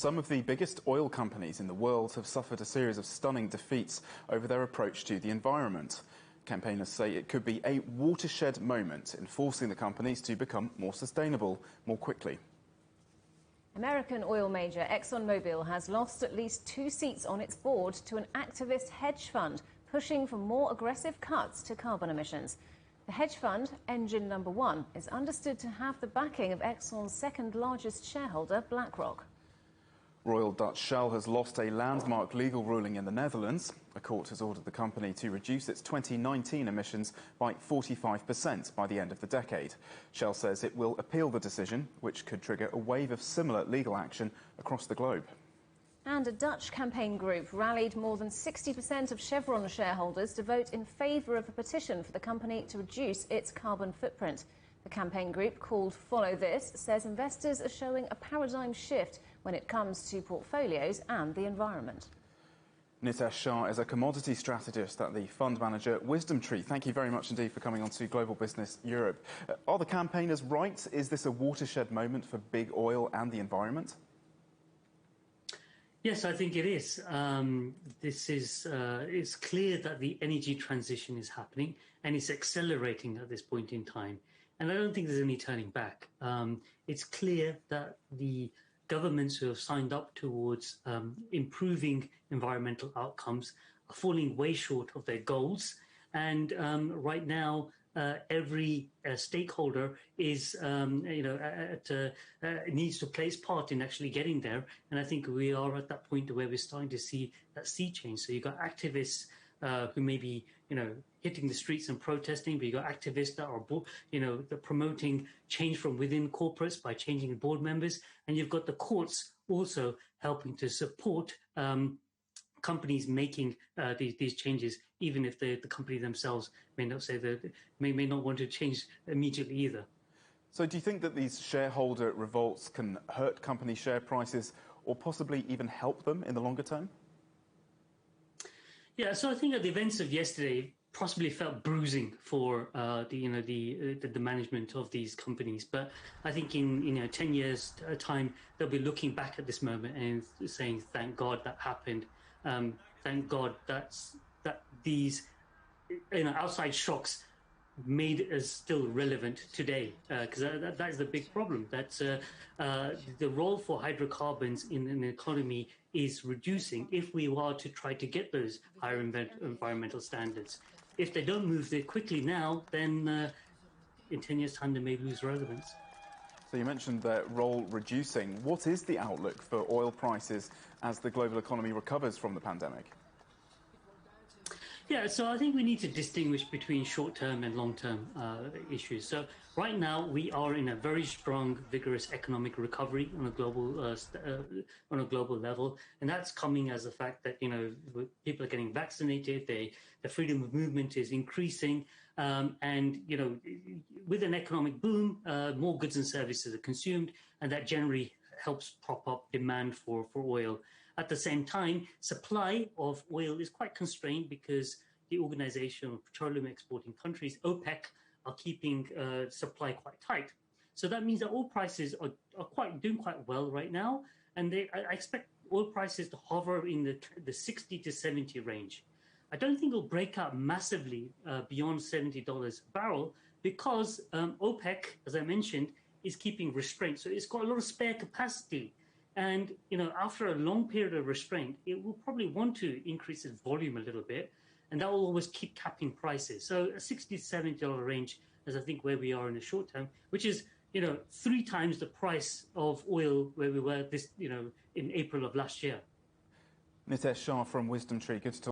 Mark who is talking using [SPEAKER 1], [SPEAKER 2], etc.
[SPEAKER 1] Some of the biggest oil companies in the world have suffered a series of stunning defeats over their approach to the environment. Campaigners say it could be a watershed moment in forcing the companies to become more sustainable more quickly.
[SPEAKER 2] American oil major ExxonMobil has lost at least 2 seats on its board to an activist hedge fund pushing for more aggressive cuts to carbon emissions. The hedge fund, Engine Number 1, is understood to have the backing of Exxon's second largest shareholder, BlackRock.
[SPEAKER 1] Royal Dutch Shell has lost a landmark legal ruling in the Netherlands. A court has ordered the company to reduce its 2019 emissions by 45% by the end of the decade. Shell says it will appeal the decision, which could trigger a wave of similar legal action across the globe.
[SPEAKER 2] And a Dutch campaign group rallied more than 60% of Chevron shareholders to vote in favour of a petition for the company to reduce its carbon footprint. The campaign group, called Follow This, says investors are showing a paradigm shift when it comes to portfolios and the environment.
[SPEAKER 1] Nitesh Shah is a commodity strategist at the fund manager Wisdom Tree. Thank you very much indeed for coming on to Global Business Europe. Are the campaigners right? Is this a watershed moment for big oil and the environment?
[SPEAKER 3] Yes, I think it is. It's clear that the energy transition is happening and it's accelerating at this point in time. And I don't think there's any turning back. It's clear that the governments who have signed up towards improving environmental outcomes are falling way short of their goals. And right now, every stakeholder is, needs to play its part in actually getting there. And I think we are at that point where we're starting to see that sea change. So you've got activists who may be, hitting the streets and protesting, but you've got activists that are, they're promoting change from within corporates by changing board members. And you've got the courts also helping to support companies making these changes, even if the company themselves may not say that may not want to change immediately either.
[SPEAKER 1] So do you think that these shareholder revolts can hurt company share prices or possibly even help them in the longer term?
[SPEAKER 3] Yeah, so I think that the events of yesterday possibly felt bruising for the management of these companies. But I think in 10 years' time, they'll be looking back at this moment and saying, thank God that happened. Thank God that these outside shocks made us still relevant today, because that is the big problem. That's the role for hydrocarbons in an economy is reducing if we are to try to get those higher environmental standards. If they don't move there quickly now, then in 10 years' time they may lose relevance.
[SPEAKER 1] So you mentioned their role reducing. What is the outlook for oil prices as the global economy recovers from the pandemic?
[SPEAKER 3] Yeah, so I think we need to distinguish between short-term and long-term issues. So right now we are in a very strong, vigorous economic recovery on a global level, and that's coming as the fact that people are getting vaccinated, the freedom of movement is increasing, and with an economic boom, more goods and services are consumed, and that generally helps prop up demand for oil. At the same time, supply of oil is quite constrained because the Organization of Petroleum Exporting Countries, OPEC, are keeping supply quite tight. So that means that oil prices are doing quite well right now, and I expect oil prices to hover in the 60 to 70 range. I don't think it'll break out massively beyond $70 a barrel because OPEC, as I mentioned, is keeping restraint. So it's got a lot of spare capacity. And, after a long period of restraint, it will probably want to increase its volume a little bit, and that will always keep capping prices. So a $60 to $70 range is, I think, where we are in the short term, which is, 3 times the price of oil where we were in April of last year.
[SPEAKER 1] Nitesh Shah from Wisdom Tree, good to talk.